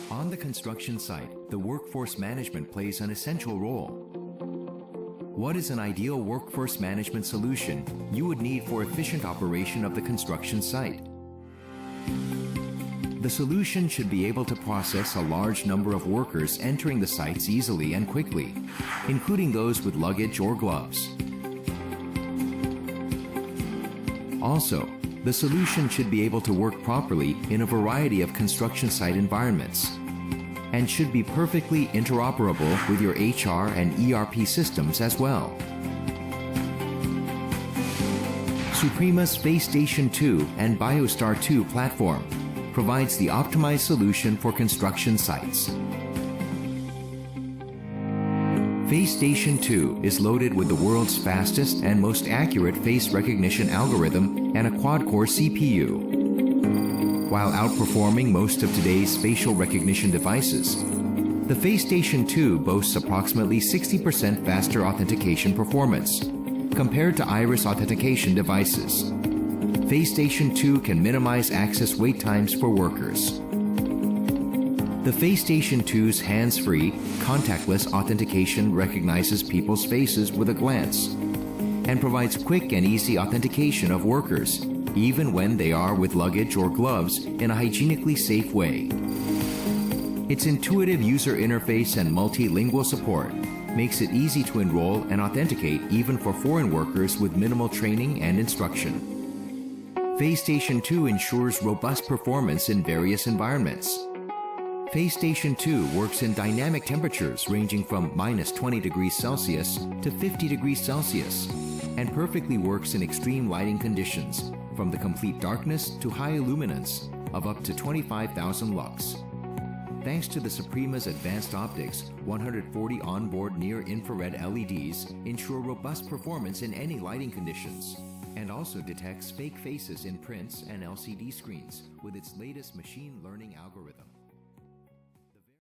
On the construction site, the workforce management plays an essential role. What is an ideal workforce management solution you would need for efficient operation of the construction site? The solution should be able to process a large number of workers entering the sites easily and quickly, including those with luggage or gloves. Also, the solution should be able to work properly in a variety of construction site environments and should be perfectly interoperable with your HR and ERP systems as well. Suprema's FaceStation 2 and BioStar 2 platform provides the optimized solution for construction sites. FaceStation 2 is loaded with the world's fastest and most accurate face recognition algorithm and a quad-core CPU. While outperforming most of today's facial recognition devices, the FaceStation 2 boasts approximately 60% faster authentication performance compared to iris authentication devices. FaceStation 2 can minimize access wait times for workers. The FaceStation 2's hands-free, contactless authentication recognizes people's faces with a glance and provides quick and easy authentication of workers, even when they are with luggage or gloves in a hygienically safe way. Its intuitive user interface and multilingual support makes it easy to enroll and authenticate even for foreign workers with minimal training and instruction. FaceStation 2 ensures robust performance in various environments. FaceStation 2 works in dynamic temperatures ranging from -20 degrees Celsius to 50 degrees Celsius and perfectly works in extreme lighting conditions from the complete darkness to high illuminance of up to 25,000 lux. Thanks to the Suprema's advanced optics, 140 onboard near-infrared LEDs ensure robust performance in any lighting conditions and also detects fake faces in prints and LCD screens with its latest machine learning algorithm.